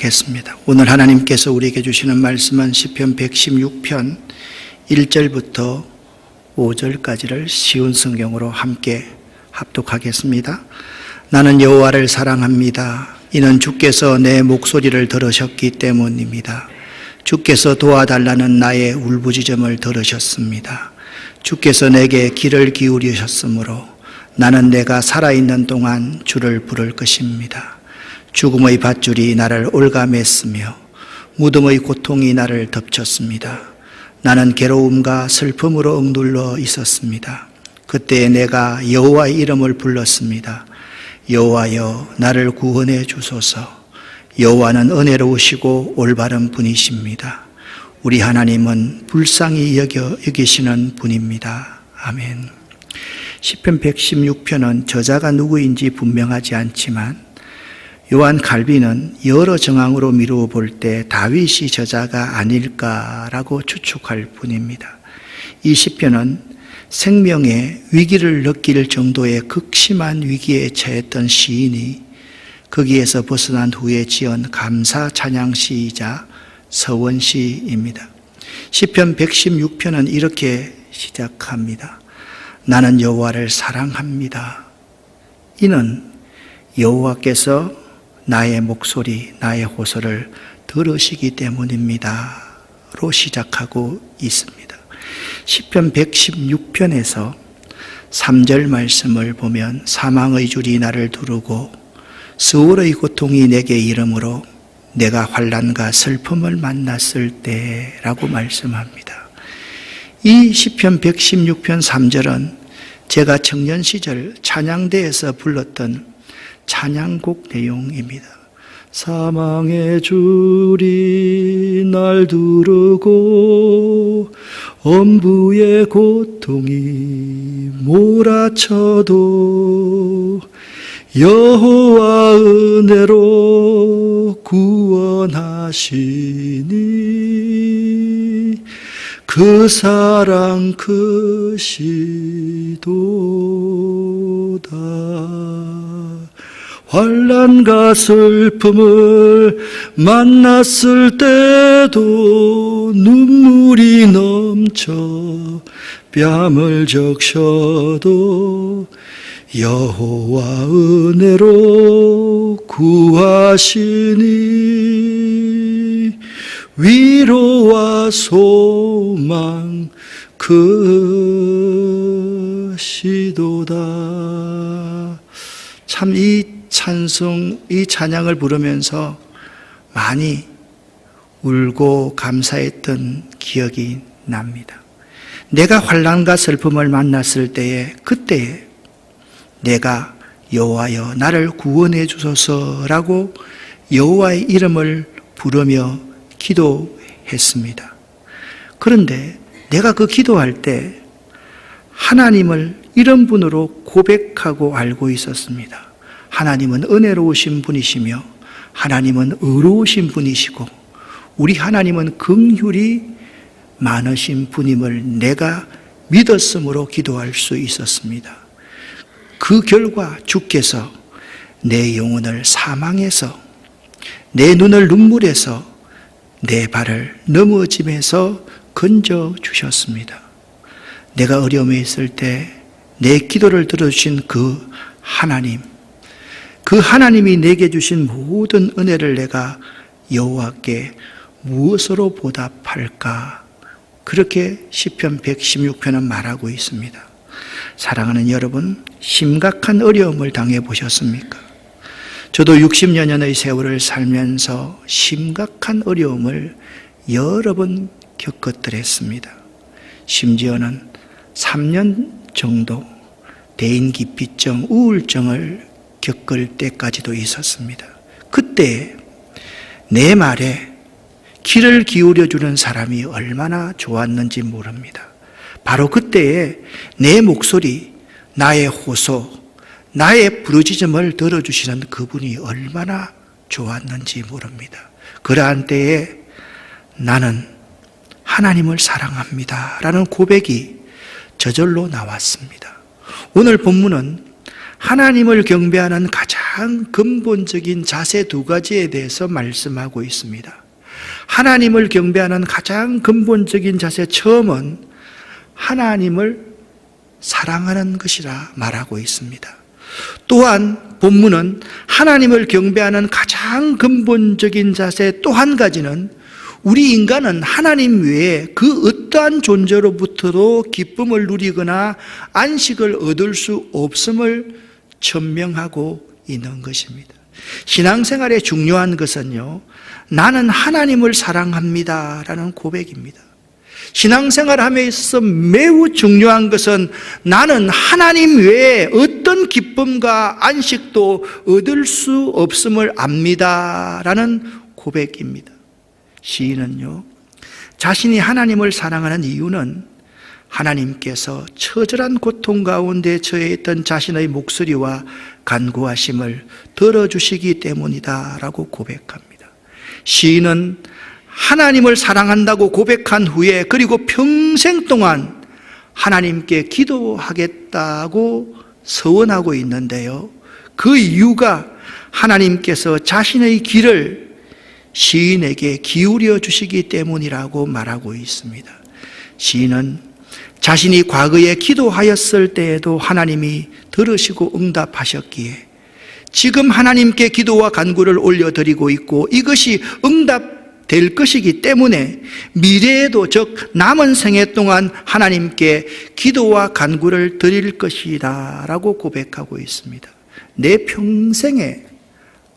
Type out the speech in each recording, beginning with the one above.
겠습니다. 오늘 하나님께서 우리에게 주시는 말씀은 시편 116편 1절부터 5절까지를 쉬운 성경으로 함께 합독하겠습니다. 나는 여호와를 사랑합니다. 이는 주께서 내 목소리를 들으셨기 때문입니다. 주께서 도와달라는 나의 울부짖음을 들으셨습니다. 주께서 내게 귀를 기울이셨으므로 나는 내가 살아있는 동안 주를 부를 것입니다. 죽음의 밧줄이 나를 올가맸으며 무덤의 고통이 나를 덮쳤습니다. 나는 괴로움과 슬픔으로 억눌러 있었습니다. 그때 내가 여호와의 이름을 불렀습니다. 여호와여, 나를 구원해 주소서. 여호와는 은혜로우시고 올바른 분이십니다. 우리 하나님은 불쌍히 여기시는 분입니다. 아멘. 시편 116편은 저자가 누구인지 분명하지 않지만 요한 칼빈은 여러 정황으로 미루어 볼 때 다윗이 저자가 아닐까라고 추측할 뿐입니다. 이 시편은 생명의 위기를 느낄 정도의 극심한 위기에 처했던 시인이 거기에서 벗어난 후에 지은 감사 찬양시이자 서원시입니다. 시편 116편은 이렇게 시작합니다. 나는 여호와를 사랑합니다. 이는 여호와께서 나의 목소리, 나의 호소를 들으시기 때문입니다. 로 시작하고 있습니다. 시편 116편에서 3절 말씀을 보면 사망의 줄이 나를 두르고 스올의 고통이 내게 이르므로 내가 환난과 슬픔을 만났을 때라고 말씀합니다. 이 시편 116편 3절은 제가 청년 시절 찬양대에서 불렀던 찬양곡 내용입니다. 사망의 줄이 날 두르고 엄부의 고통이 몰아쳐도 여호와 은혜로 구원하시니 그 사랑 크시도다. 환난과 슬픔을 만났을 때도 눈물이 넘쳐 뺨을 적셔도 여호와 은혜로 구하시니 위로와 소망 크시도다. 참 이 찬송, 이 찬양을 부르면서 많이 울고 감사했던 기억이 납니다. 내가 환난과 슬픔을 만났을 때에 그때에 내가 여호와여 나를 구원해 주소서라고 여호와의 이름을 부르며 기도했습니다. 그런데 내가 그 기도할 때 하나님을 이런 분으로 고백하고 알고 있었습니다. 하나님은 은혜로우신 분이시며 하나님은 의로우신 분이시고 우리 하나님은 긍휼이 많으신 분임을 내가 믿었으므로 기도할 수 있었습니다. 그 결과 주께서 내 영혼을 사망에서 내 눈을 눈물에서 내 발을 넘어짐에서 건져 주셨습니다. 내가 어려움에 있을 때 내 기도를 들어주신 그 하나님이 내게 주신 모든 은혜를 내가 여호와께 무엇으로 보답할까? 그렇게 시편 116편은 말하고 있습니다. 사랑하는 여러분, 심각한 어려움을 당해 보셨습니까? 저도 60여 년의 세월을 살면서 심각한 어려움을 여러 번 겪었더랬습니다. 심지어는 3년 정도 대인기피증, 우울증을 겪을 때까지도 있었습니다. 그때 내 말에 귀를 기울여주는 사람이 얼마나 좋았는지 모릅니다. 바로 그때에 내 목소리, 나의 호소, 나의 부르짖음을 들어주시는 그분이 얼마나 좋았는지 모릅니다. 그러한 때에 나는 하나님을 사랑합니다 라는 고백이 저절로 나왔습니다. 오늘 본문은 하나님을 경배하는 가장 근본적인 자세 두 가지에 대해서 말씀하고 있습니다. 하나님을 경배하는 가장 근본적인 자세 처음은 하나님을 사랑하는 것이라 말하고 있습니다. 또한 본문은 하나님을 경배하는 가장 근본적인 자세 또 한 가지는 우리 인간은 하나님 외에 그 어떠한 존재로부터도 기쁨을 누리거나 안식을 얻을 수 없음을 천명하고 있는 것입니다. 신앙생활에 중요한 것은요, 나는 하나님을 사랑합니다 라는 고백입니다. 신앙생활함에 있어서 매우 중요한 것은 나는 하나님 외에 어떤 기쁨과 안식도 얻을 수 없음을 압니다 라는 고백입니다. 시인은요, 자신이 하나님을 사랑하는 이유는 하나님께서 처절한 고통 가운데 처해 있던 자신의 목소리와 간구하심을 들어주시기 때문이다 라고 고백합니다. 시인은 하나님을 사랑한다고 고백한 후에 그리고 평생 동안 하나님께 기도하겠다고 서원하고 있는데요, 그 이유가 하나님께서 자신의 길을 시인에게 기울여 주시기 때문이라고 말하고 있습니다. 시인은 자신이 과거에 기도하였을 때에도 하나님이 들으시고 응답하셨기에 지금 하나님께 기도와 간구를 올려드리고 있고 이것이 응답될 것이기 때문에 미래에도 즉 남은 생애 동안 하나님께 기도와 간구를 드릴 것이다 라고 고백하고 있습니다. 내 평생에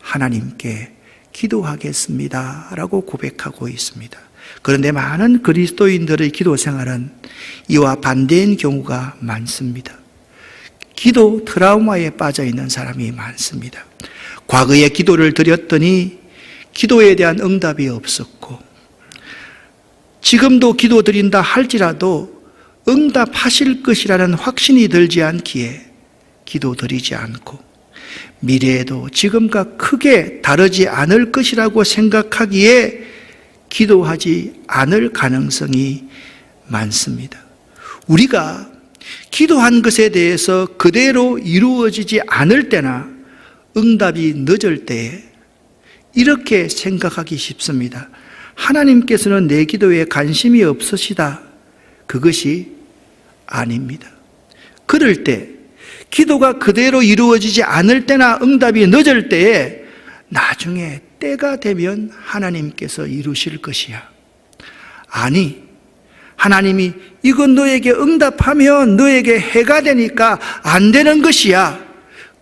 하나님께 기도하겠습니다 라고 고백하고 있습니다. 그런데 많은 그리스도인들의 기도 생활은 이와 반대인 경우가 많습니다. 기도 트라우마에 빠져 있는 사람이 많습니다. 과거에 기도를 드렸더니 기도에 대한 응답이 없었고, 지금도 기도 드린다 할지라도 응답하실 것이라는 확신이 들지 않기에 기도 드리지 않고, 미래에도 지금과 크게 다르지 않을 것이라고 생각하기에 기도하지 않을 가능성이 많습니다. 우리가 기도한 것에 대해서 그대로 이루어지지 않을 때나 응답이 늦을 때에 이렇게 생각하기 쉽습니다. 하나님께서는 내 기도에 관심이 없으시다. 그것이 아닙니다. 그럴 때, 기도가 그대로 이루어지지 않을 때나 응답이 늦을 때에 나중에 때가 되면 하나님께서 이루실 것이야. 아니, 하나님이 이건 너에게 응답하면 너에게 해가 되니까 안 되는 것이야.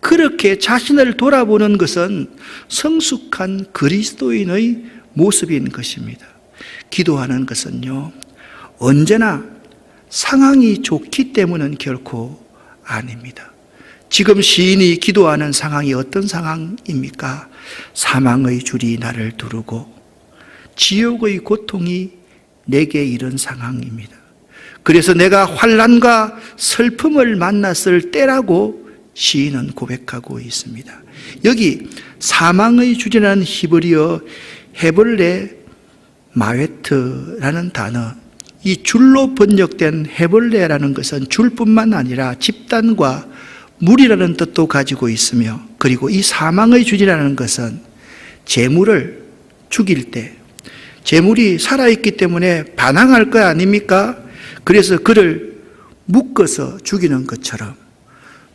그렇게 자신을 돌아보는 것은 성숙한 그리스도인의 모습인 것입니다. 기도하는 것은요, 언제나 상황이 좋기 때문은 결코 아닙니다. 지금 시인이 기도하는 상황이 어떤 상황입니까? 사망의 줄이 나를 두르고 지옥의 고통이 내게 이른 상황입니다. 그래서 내가 환난과 슬픔을 만났을 때라고 시인은 고백하고 있습니다. 여기 사망의 줄이라는 히브리어 헤볼레 마웨트라는 단어, 이 줄로 번역된 헤볼레라는 것은 줄뿐만 아니라 집단과 물이라는 뜻도 가지고 있으며, 그리고 이 사망의 줄이라는 것은 재물을 죽일 때, 재물이 살아있기 때문에 반항할 거 아닙니까? 그래서 그를 묶어서 죽이는 것처럼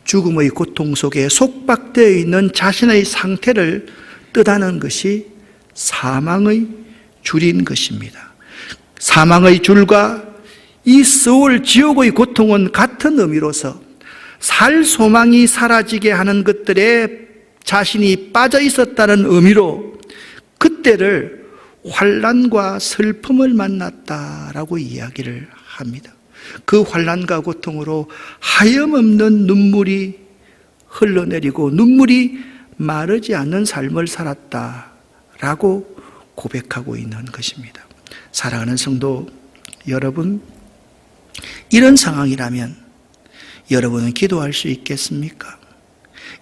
죽음의 고통 속에 속박되어 있는 자신의 상태를 뜻하는 것이 사망의 줄인 것입니다. 사망의 줄과 이 스올 지옥의 고통은 같은 의미로서 살 소망이 사라지게 하는 것들에 자신이 빠져 있었다는 의미로 그때를 환난과 슬픔을 만났다라고 이야기를 합니다. 그 환난과 고통으로 하염없는 눈물이 흘러내리고 눈물이 마르지 않는 삶을 살았다라고 고백하고 있는 것입니다. 사랑하는 성도 여러분, 이런 상황이라면 여러분은 기도할 수 있겠습니까?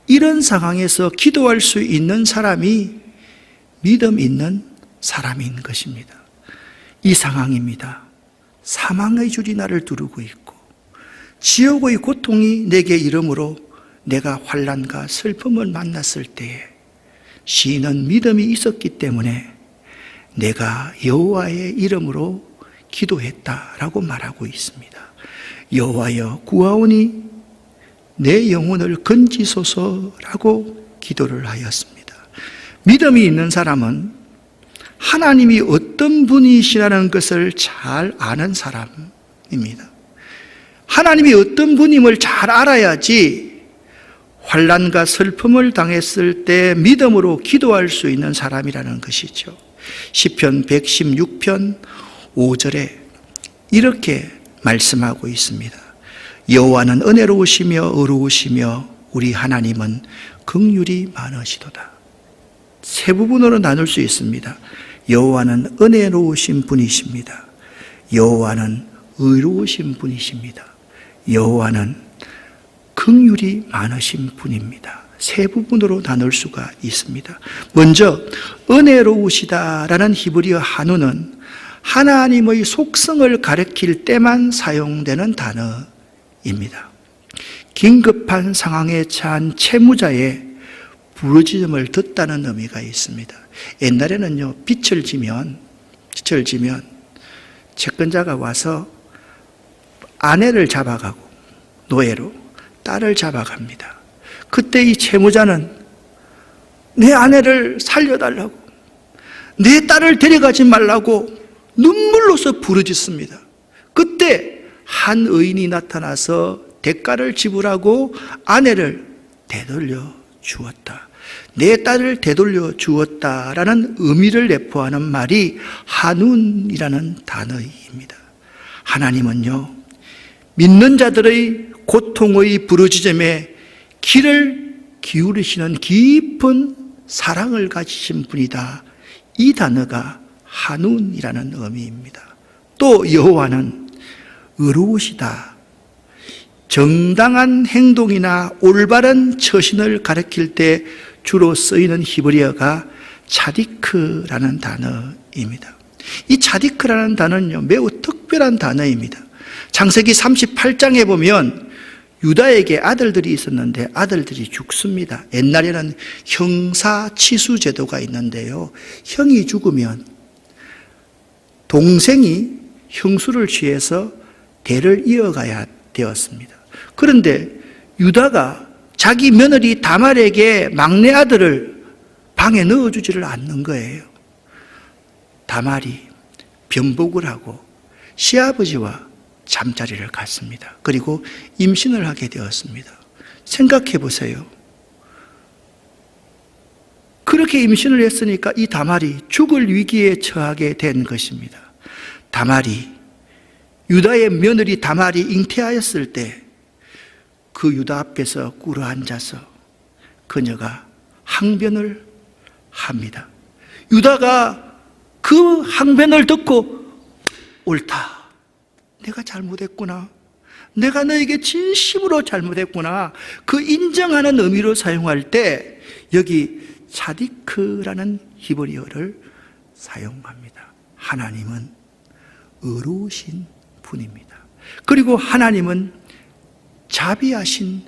이런 상황에서 기도할 수 있는 사람이 믿음 있는 사람인 것입니다. 이 상황입니다. 사망의 줄이 나를 두르고 있고 지옥의 고통이 내게 이름으로 내가 환난과 슬픔을 만났을 때에 시인은 믿음이 있었기 때문에 내가 여호와의 이름으로 기도했다라고 말하고 있습니다. 여호와여 구하오니 내 영혼을 건지소서라고 기도를 하였습니다. 믿음이 있는 사람은 하나님이 어떤 분이시라는 것을 잘 아는 사람입니다. 하나님이 어떤 분임을 잘 알아야지 환난과 슬픔을 당했을 때 믿음으로 기도할 수 있는 사람이라는 것이죠. 시편 116편 5절에 이렇게 말씀하고 있습니다. 여호와는 은혜로우시며 의로우시며 우리 하나님은 긍휼이 많으시도다. 세 부분으로 나눌 수 있습니다. 여호와는 은혜로우신 분이십니다. 여호와는 의로우신 분이십니다. 여호와는 긍휼이 많으신 분입니다. 세 부분으로 나눌 수가 있습니다. 먼저 은혜로우시다라는 히브리어 한우는 하나님의 속성을 가리킬 때만 사용되는 단어입니다. 긴급한 상황에 처한 채무자의 부르짖음을 듣다는 의미가 있습니다. 옛날에는요, 빚을 지면 채권자가 와서 아내를 잡아가고 노예로 딸을 잡아갑니다. 그때 이 채무자는 내 아내를 살려달라고, 내 딸을 데려가지 말라고 눈물로서 부르짖습니다. 그때 한 의인이 나타나서 대가를 지불하고 아내를 되돌려 주었다. 내 딸을 되돌려 주었다라는 의미를 내포하는 말이 한운이라는 단어입니다. 하나님은요, 믿는 자들의 고통의 부르짖음에 귀를 기울이시는 깊은 사랑을 가지신 분이다. 이 단어가 한운이라는 의미입니다. 또 여호와는 의로우시다. 정당한 행동이나 올바른 처신을 가리킬 때 주로 쓰이는 히브리어가 차디크라는 단어입니다. 이 차디크라는 단어는요, 매우 특별한 단어입니다. 창세기 38장에 보면 유다에게 아들들이 있었는데 아들들이 죽습니다. 옛날에는 형사치수 제도가 있는데요, 형이 죽으면 동생이 형수를 취해서 대를 이어가야 되었습니다. 그런데 유다가 자기 며느리 다말에게 막내 아들을 방에 넣어주지를 않는 거예요. 다말이 변복을 하고 시아버지와 잠자리를 갔습니다. 그리고 임신을 하게 되었습니다. 생각해 보세요. 그렇게 임신을 했으니까 이 다말이 죽을 위기에 처하게 된 것입니다. 다말이, 유다의 며느리 다말이 잉태하였을 때 그 유다 앞에서 꿇어 앉아서 그녀가 항변을 합니다. 유다가 그 항변을 듣고 옳다. 내가 잘못했구나. 내가 너에게 진심으로 잘못했구나. 그 인정하는 의미로 사용할 때 여기 차디크라는 히브리어를 사용합니다. 하나님은 의로우신 분입니다. 그리고 하나님은 자비하신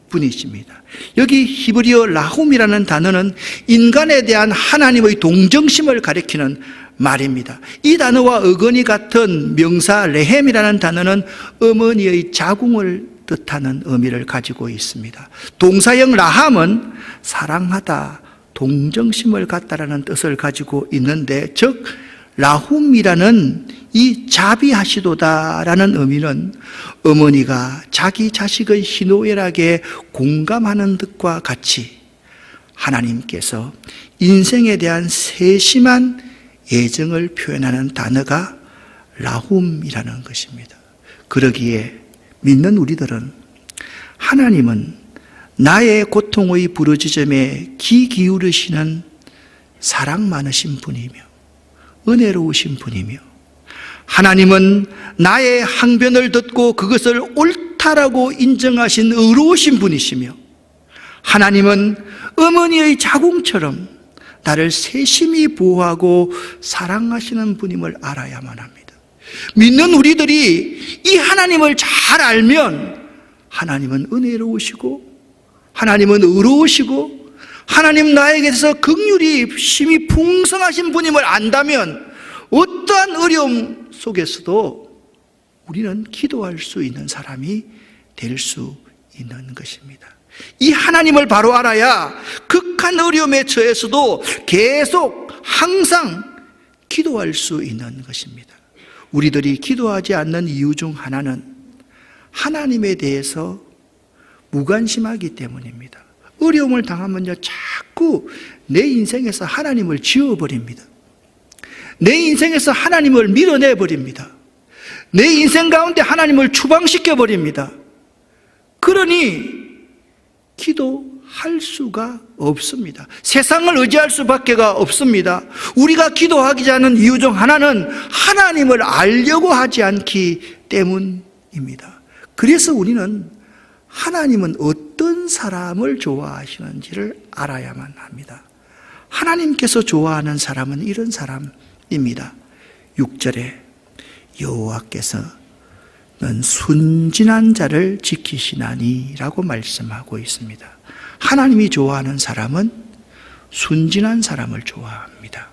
분이십니다. 여기 히브리어 라훔이라는 단어는 인간에 대한 하나님의 동정심을 가리키는 말입니다. 이 단어와 어건이 같은 명사 레헴이라는 단어는 어머니의 자궁을 뜻하는 의미를 가지고 있습니다. 동사형 라함은 사랑하다, 동정심을 갖다라는 뜻을 가지고 있는데, 즉 라훔이라는 이 자비하시도다라는 의미는 어머니가 자기 자식의 희노애락에 공감하는 듯과 같이 하나님께서 인생에 대한 세심한 애정을 표현하는 단어가 라훔이라는 것입니다. 그러기에 믿는 우리들은 하나님은 나의 고통의 부르짖음에 귀 기울이시는 사랑 많으신 분이며 은혜로우신 분이며, 하나님은 나의 항변을 듣고 그것을 옳다라고 인정하신 의로우신 분이시며, 하나님은 어머니의 자궁처럼 나를 세심히 보호하고 사랑하시는 분임을 알아야만 합니다. 믿는 우리들이 이 하나님을 잘 알면 하나님은 은혜로우시고 하나님은 의로우시고 하나님 나에게서 긍휼이 심히 풍성하신 분임을 안다면 어떠한 어려움 속에서도 우리는 기도할 수 있는 사람이 될 수 있는 것입니다. 이 하나님을 바로 알아야 극한 어려움에 처해서도 계속 항상 기도할 수 있는 것입니다. 우리들이 기도하지 않는 이유 중 하나는 하나님에 대해서 무관심하기 때문입니다. 어려움을 당하면요, 자꾸 내 인생에서 하나님을 지워버립니다. 내 인생에서 하나님을 밀어내버립니다. 내 인생 가운데 하나님을 추방시켜버립니다. 그러니 기도할 수가 없습니다. 세상을 의지할 수밖에 없습니다. 우리가 기도하기 전에 이유 중 하나는 하나님을 알려고 하지 않기 때문입니다. 그래서 우리는 하나님은 어떤 사람을 좋아하시는지를 알아야만 합니다. 하나님께서 좋아하는 사람은 이런 사람입니다. 6절에 여호와께서는 순진한 자를 지키시나니 라고 말씀하고 있습니다. 하나님이 좋아하는 사람은 순진한 사람을 좋아합니다.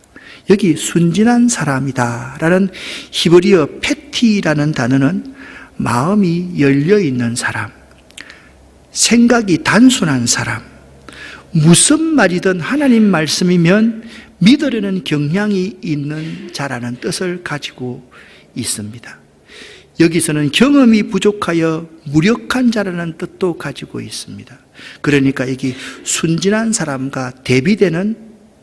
여기 순진한 사람이다 라는 히브리어 페티라는 단어는 마음이 열려있는 사람, 생각이 단순한 사람, 무슨 말이든 하나님 말씀이면 믿으려는 경향이 있는 자라는 뜻을 가지고 있습니다. 여기서는 경험이 부족하여 무력한 자라는 뜻도 가지고 있습니다. 그러니까 여기 순진한 사람과 대비되는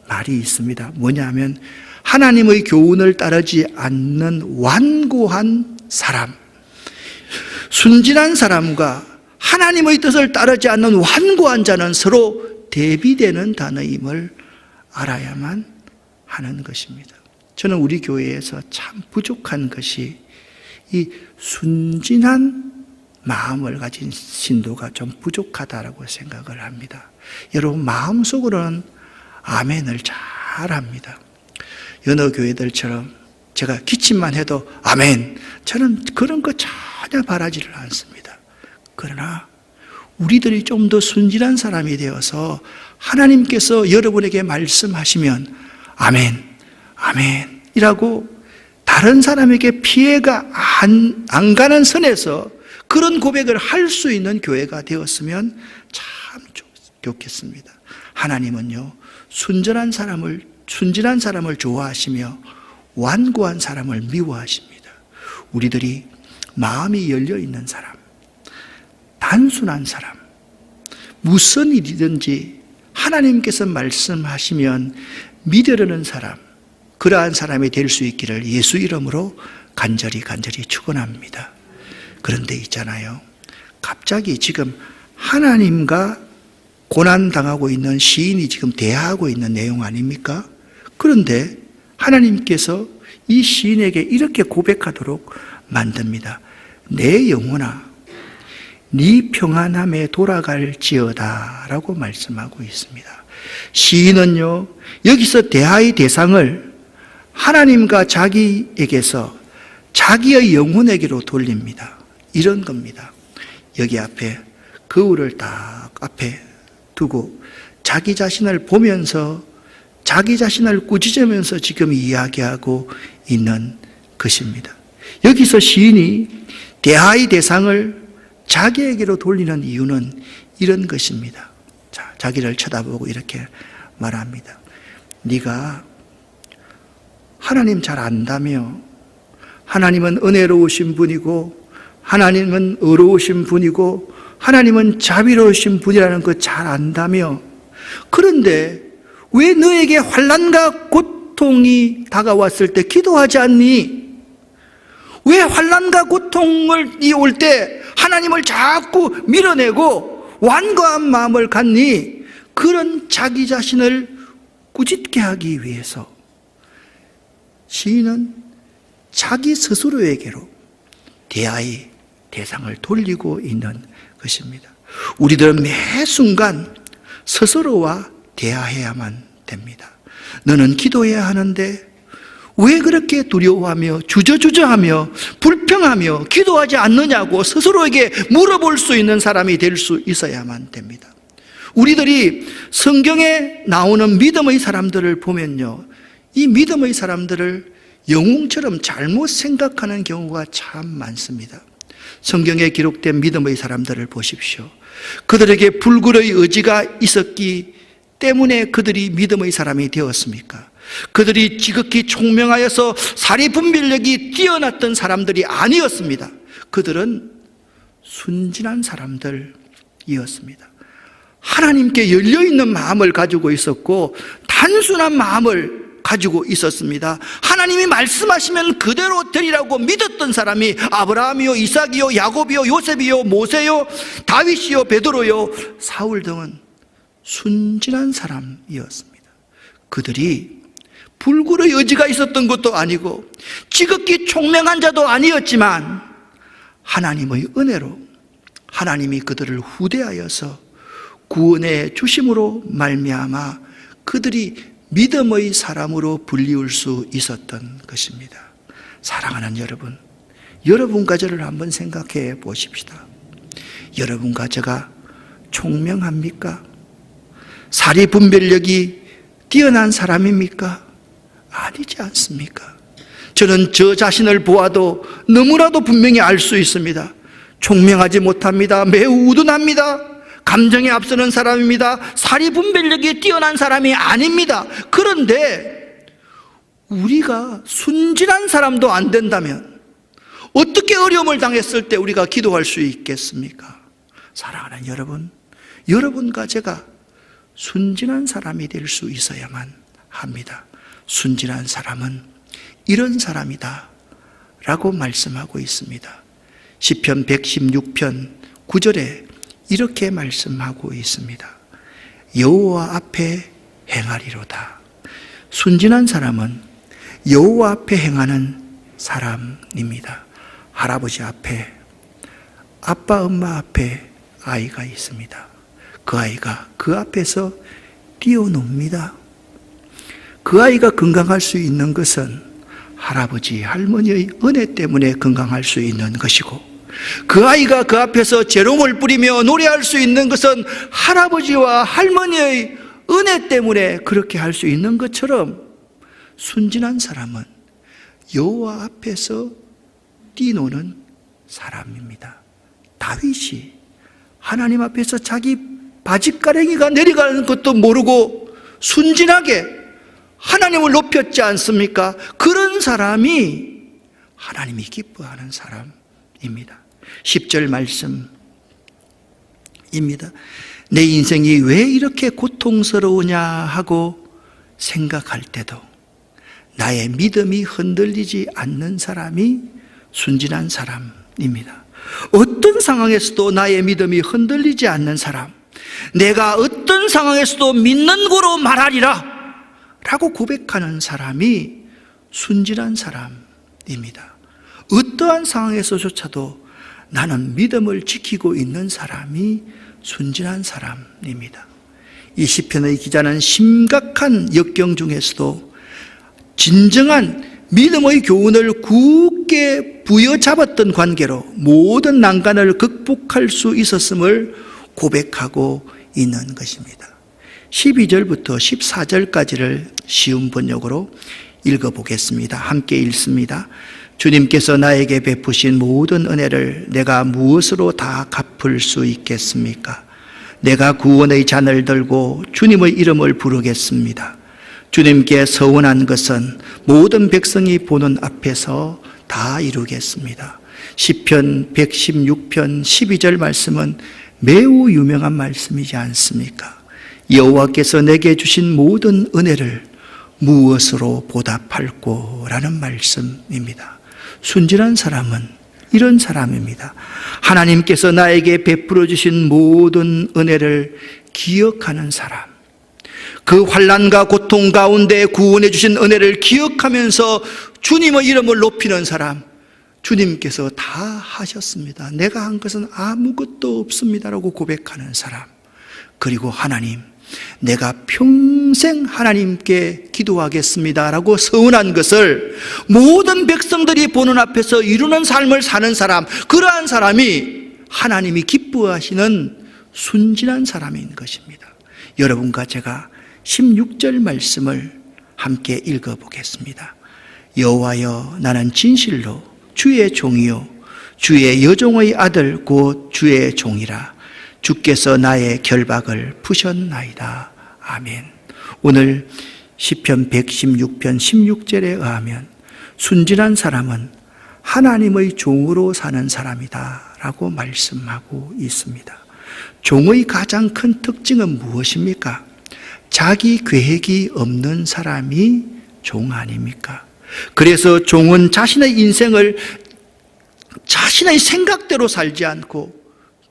말이 있습니다. 뭐냐면 하나님의 교훈을 따르지 않는 완고한 사람, 순진한 사람과 하나님의 뜻을 따르지 않는 완고한 자는 서로 대비되는 단어임을 알아야만 하는 것입니다. 저는 우리 교회에서 참 부족한 것이 이 순진한 마음을 가진 신도가 좀 부족하다라고 생각을 합니다. 여러분 마음속으로는 아멘을 잘합니다. 여느 교회들처럼 제가 기침만 해도 아멘, 저는 그런 거 전혀 바라지를 않습니다. 그러나 우리들이 좀 더 순진한 사람이 되어서 하나님께서 여러분에게 말씀하시면 아멘, 아멘이라고 다른 사람에게 피해가 안 가는 선에서 그런 고백을 할 수 있는 교회가 되었으면 참 좋겠습니다. 하나님은요, 순진한 사람을 좋아하시며 완고한 사람을 미워하십니다. 우리들이 마음이 열려있는 사람, 단순한 사람, 무슨 일이든지 하나님께서 말씀하시면 믿으려는 사람, 그러한 사람이 될 수 있기를 예수 이름으로 간절히 축원합니다. 그런데 있잖아요, 갑자기 지금 하나님과 고난당하고 있는 시인이 지금 대화하고 있는 내용 아닙니까? 그런데 하나님께서 이 시인에게 이렇게 고백하도록 만듭니다. 내 영혼아, 네 평안함에 돌아갈지어다 라고 말씀하고 있습니다. 시인은요, 여기서 대화의 대상을 하나님과 자기에게서 자기의 영혼에게로 돌립니다. 이런 겁니다. 여기 앞에 거울을 딱 앞에 두고 자기 자신을 보면서 자기 자신을 꾸짖으면서 지금 이야기하고 있는 것입니다. 여기서 시인이 대화의 대상을 자기에게로 돌리는 이유는 이런 것입니다. 자, 자기를 쳐다보고 이렇게 말합니다. 네가 하나님 잘 안다며, 하나님은 은혜로우신 분이고 하나님은 의로우신 분이고 하나님은 자비로우신 분이라는 거 잘 안다며, 그런데 왜 너에게 환난과 고통이 다가왔을 때 기도하지 않니? 왜 환난과 고통이 올 때 하나님을 자꾸 밀어내고 완고한 마음을 갖니? 그런 자기 자신을 꾸짖게 하기 위해서 시인은 자기 스스로에게로 대화의 대상을 돌리고 있는 것입니다. 우리들은 매 순간 스스로와 대화해야만 됩니다. 너는 기도해야 하는데 왜 그렇게 두려워하며 주저주저하며 불평하며 기도하지 않느냐고 스스로에게 물어볼 수 있는 사람이 될 수 있어야만 됩니다. 우리들이 성경에 나오는 믿음의 사람들을 보면요, 이 믿음의 사람들을 영웅처럼 잘못 생각하는 경우가 참 많습니다. 성경에 기록된 믿음의 사람들을 보십시오. 그들에게 불굴의 의지가 있었기 때문에 그들이 믿음의 사람이 되었습니까? 그들이 지극히 총명하여서 사리분별력이 뛰어났던 사람들이 아니었습니다. 그들은 순진한 사람들이었습니다. 하나님께 열려있는 마음을 가지고 있었고 단순한 마음을 가지고 있었습니다. 하나님이 말씀하시면 그대로 되리라고 믿었던 사람이 아브라함이요, 이삭이요, 야곱이요, 요셉이요, 모세요, 다윗이요, 베드로요, 사울 등은 순진한 사람이었습니다. 그들이 불굴의 의지가 있었던 것도 아니고 지극히 총명한 자도 아니었지만 하나님의 은혜로 하나님이 그들을 후대하여서 구원해 주심으로 말미암아 그들이 믿음의 사람으로 불리울 수 있었던 것입니다. 사랑하는 여러분, 여러분과 저를 한번 생각해 보십시다. 여러분과 제가 총명합니까? 사리분별력이 뛰어난 사람입니까? 아니지 않습니까? 저는 저 자신을 보아도 너무나도 분명히 알 수 있습니다. 총명하지 못합니다. 매우 우둔합니다. 감정에 앞서는 사람입니다. 사리분별력이 뛰어난 사람이 아닙니다. 그런데 우리가 순진한 사람도 안 된다면 어떻게 어려움을 당했을 때 우리가 기도할 수 있겠습니까? 사랑하는 여러분, 여러분과 제가 순진한 사람이 될 수 있어야만 합니다. 순진한 사람은 이런 사람이다 라고 말씀하고 있습니다. 시편 116편 9절에 이렇게 말씀하고 있습니다. 여호와 앞에 행하리로다. 순진한 사람은 여호와 앞에 행하는 사람입니다. 할아버지 앞에, 아빠 엄마 앞에 아이가 있습니다. 그 아이가 그 앞에서 뛰어놉니다. 그 아이가 건강할 수 있는 것은 할아버지, 할머니의 은혜 때문에 건강할 수 있는 것이고, 그 아이가 그 앞에서 재롱을 부리며 노래할 수 있는 것은 할아버지와 할머니의 은혜 때문에 그렇게 할 수 있는 것처럼 순진한 사람은 여호와 앞에서 뛰노는 사람입니다. 다윗이 하나님 앞에서 자기 바짓가랭이가 내려가는 것도 모르고 순진하게 하나님을 높였지 않습니까? 그런 사람이 하나님이 기뻐하는 사람입니다. 10절 말씀입니다. 내 인생이 왜 이렇게 고통스러우냐 하고 생각할 때도 나의 믿음이 흔들리지 않는 사람이 순진한 사람입니다. 어떤 상황에서도 나의 믿음이 흔들리지 않는 사람, 내가 어떤 상황에서도 믿는 거로 말하리라 라고 고백하는 사람이 순진한 사람입니다. 어떠한 상황에서조차도 나는 믿음을 지키고 있는 사람이 순진한 사람입니다. 이 시편의 기자는 심각한 역경 중에서도 진정한 믿음의 교훈을 굳게 부여잡았던 관계로 모든 난관을 극복할 수 있었음을 고백하고 있는 것입니다. 12절부터 14절까지를 쉬운 번역으로 읽어보겠습니다. 함께 읽습니다. 주님께서 나에게 베푸신 모든 은혜를 내가 무엇으로 다 갚을 수 있겠습니까? 내가 구원의 잔을 들고 주님의 이름을 부르겠습니다. 주님께 서원한 것은 모든 백성이 보는 앞에서 다 이루겠습니다. 시편 116편 12절 말씀은 매우 유명한 말씀이지 않습니까? 여호와께서 내게 주신 모든 은혜를 무엇으로 보답할꼬? 라는 말씀입니다. 순진한 사람은 이런 사람입니다. 하나님께서 나에게 베풀어 주신 모든 은혜를 기억하는 사람, 그 환난과 고통 가운데 구원해 주신 은혜를 기억하면서 주님의 이름을 높이는 사람, 주님께서 다 하셨습니다. 내가 한 것은 아무것도 없습니다라고 고백하는 사람, 그리고 하나님, 내가 평생 하나님께 기도하겠습니다라고 서원한 것을 모든 백성들이 보는 앞에서 이루는 삶을 사는 사람, 그러한 사람이 하나님이 기뻐하시는 순진한 사람인 것입니다. 여러분과 제가 16절 말씀을 함께 읽어보겠습니다. 여호와여, 나는 진실로 주의 종이요 주의 여종의 아들 곧 주의 종이라. 주께서 나의 결박을 푸셨나이다. 아멘. 오늘 시편 116편 16절에 의하면 순진한 사람은 하나님의 종으로 사는 사람이다 라고 말씀하고 있습니다. 종의 가장 큰 특징은 무엇입니까? 자기 계획이 없는 사람이 종 아닙니까? 그래서 종은 자신의 인생을 자신의 생각대로 살지 않고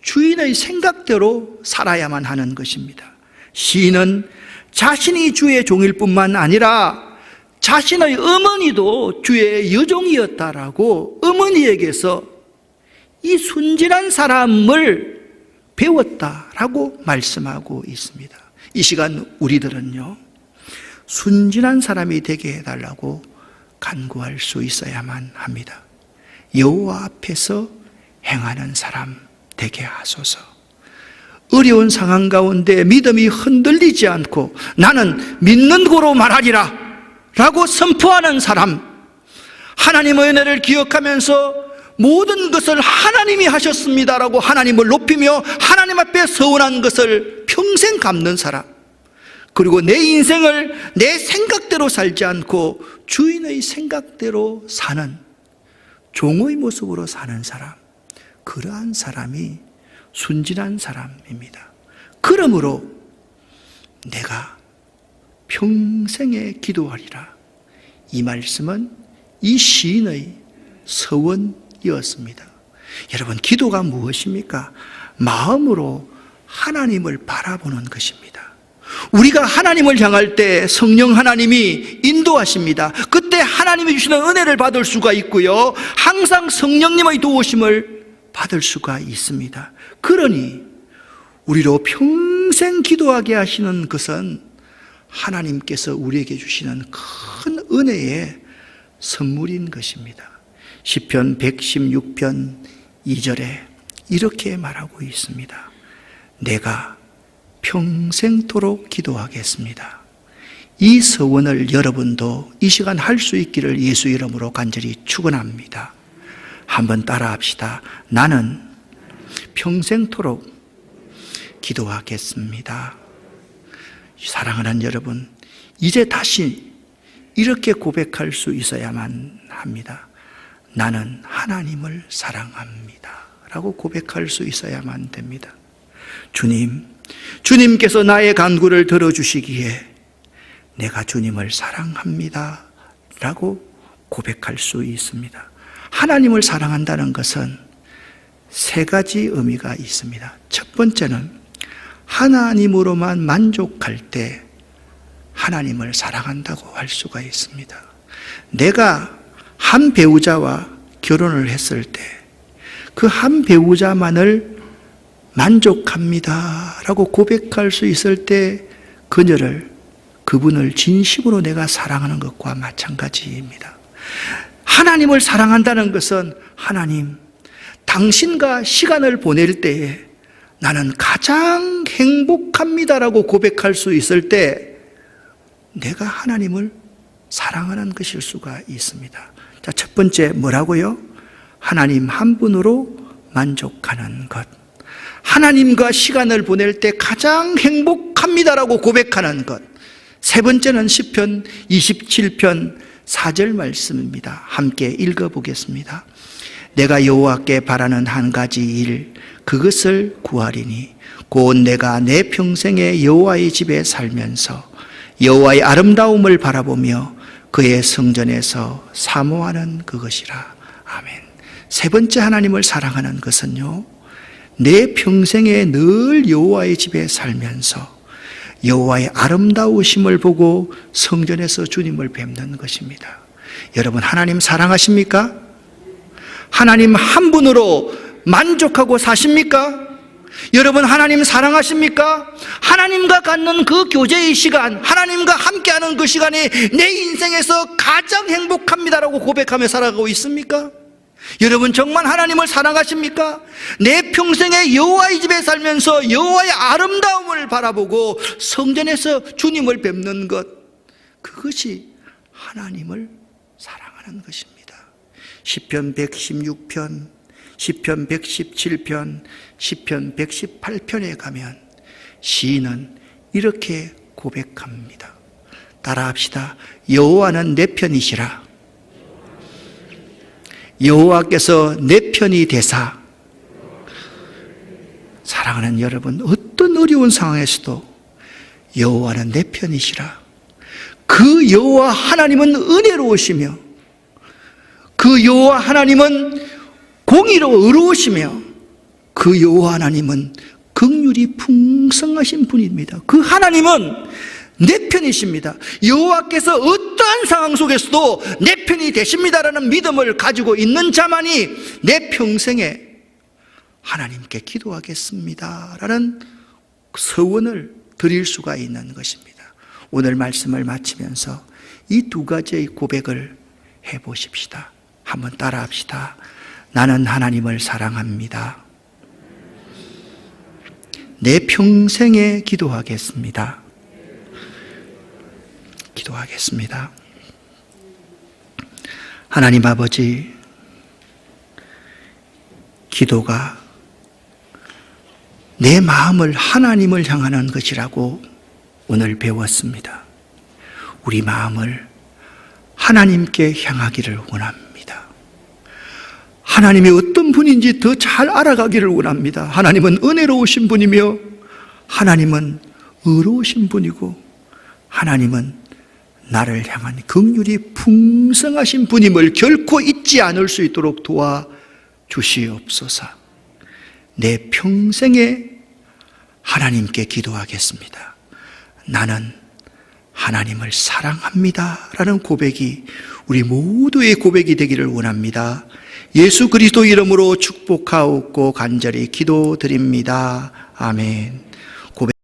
주인의 생각대로 살아야만 하는 것입니다. 시인은 자신이 주의 종일 뿐만 아니라 자신의 어머니도 주의 여종이었다라고 어머니에게서 이 순진한 사람을 배웠다라고 말씀하고 있습니다. 이 시간 우리들은요, 순진한 사람이 되게 해달라고 간구할 수 있어야만 합니다. 여호와 앞에서 행하는 사람 되게 하소서. 어려운 상황 가운데 믿음이 흔들리지 않고 나는 믿는 고로 말하리라 라고 선포하는 사람, 하나님의 은혜를 기억하면서 모든 것을 하나님이 하셨습니다라고 하나님을 높이며 하나님 앞에 서운한 것을 평생 갚는 사람, 그리고 내 인생을 내 생각대로 살지 않고 주인의 생각대로 사는 종의 모습으로 사는 사람, 그러한 사람이 순진한 사람입니다. 그러므로 내가 평생에 기도하리라, 이 말씀은 이 시인의 서원이었습니다. 여러분, 기도가 무엇입니까? 마음으로 하나님을 바라보는 것입니다. 우리가 하나님을 향할 때 성령 하나님이 인도하십니다. 그때 하나님이 주시는 은혜를 받을 수가 있고요, 항상 성령님의 도우심을 받을 수가 있습니다. 그러니 우리로 평생 기도하게 하시는 것은 하나님께서 우리에게 주시는 큰 은혜의 선물인 것입니다. 시편 116편 2절에 이렇게 말하고 있습니다. 내가 평생토록 기도하겠습니다. 이 서원을 여러분도 이 시간 할 수 있기를 예수 이름으로 간절히 축원합니다. 한번 따라합시다. 나는 평생토록 기도하겠습니다. 사랑하는 여러분, 이제 다시 이렇게 고백할 수 있어야만 합니다. 나는 하나님을 사랑합니다 라고 고백할 수 있어야만 됩니다. 주님께서 나의 간구를 들어주시기에 내가 주님을 사랑합니다 라고 고백할 수 있습니다. 하나님을 사랑한다는 것은 세 가지 의미가 있습니다. 첫 번째는 하나님으로만 만족할 때 하나님을 사랑한다고 할 수가 있습니다. 내가 한 배우자와 결혼을 했을 때 그 한 배우자만을 만족합니다 라고 고백할 수 있을 때 그분을 진심으로 내가 사랑하는 것과 마찬가지입니다. 하나님을 사랑한다는 것은 하나님, 당신과 시간을 보낼 때에 나는 가장 행복합니다라고 고백할 수 있을 때 내가 하나님을 사랑하는 것일 수가 있습니다. 자, 첫 번째 뭐라고요? 하나님 한 분으로 만족하는 것. 하나님과 시간을 보낼 때 가장 행복합니다라고 고백하는 것. 세 번째는 시편 27편 4절 말씀입니다. 함께 읽어보겠습니다. 내가 여호와께 바라는 한 가지 일, 그것을 구하리니 곧 내가 내 평생에 여호와의 집에 살면서 여호와의 아름다움을 바라보며 그의 성전에서 사모하는 그것이라. 아멘. 세 번째 하나님을 사랑하는 것은요, 내 평생에 늘 여호와의 집에 살면서 여호와의 아름다우심을 보고 성전에서 주님을 뵙는 것입니다. 여러분, 하나님 사랑하십니까? 하나님 한 분으로 만족하고 사십니까? 여러분, 하나님 사랑하십니까? 하나님과 갖는 그 교제의 시간, 하나님과 함께하는 그 시간이 내 인생에서 가장 행복합니다라고 고백하며 살아가고 있습니까? 여러분 정말 하나님을 사랑하십니까? 내 평생에 여호와의 집에 살면서 여호와의 아름다움을 바라보고 성전에서 주님을 뵙는 것, 그것이 하나님을 사랑하는 것입니다. 시편 116편, 시편 117편, 시편 118편에 가면 시인은 이렇게 고백합니다. 따라합시다. 여호와는 내 편이시라. 여호와께서 내 편이 되사. 사랑하는 여러분, 어떤 어려운 상황에서도 여호와는 내 편이시라. 그 여호와 하나님은 은혜로우시며, 그 여호와 하나님은 공의로 의로우시며, 그 여호와 하나님은 긍휼이 풍성하신 분입니다. 그 하나님은 내 편이십니다. 여호와께서 어떠한 상황 속에서도 내 편이 되십니다라는 믿음을 가지고 있는 자만이 내 평생에 하나님께 기도하겠습니다라는 서원을 드릴 수가 있는 것입니다. 오늘 말씀을 마치면서 이 두 가지의 고백을 해보십시다. 한번 따라합시다. 나는 하나님을 사랑합니다. 내 평생에 기도하겠습니다. 기도하겠습니다. 하나님 아버지, 기도가 내 마음을 하나님을 향하는 것이라고 오늘 배웠습니다. 우리 마음을 하나님께 향하기를 원합니다. 하나님이 어떤 분인지 더 잘 알아가기를 원합니다. 하나님은 은혜로우신 분이며, 하나님은 의로우신 분이고, 하나님은 나를 향한 긍휼이 풍성하신 분임을 결코 잊지 않을 수 있도록 도와주시옵소서. 내 평생에 하나님께 기도하겠습니다. 나는 하나님을 사랑합니다 라는 고백이 우리 모두의 고백이 되기를 원합니다. 예수 그리스도 이름으로 축복하옵고 간절히 기도드립니다. 아멘.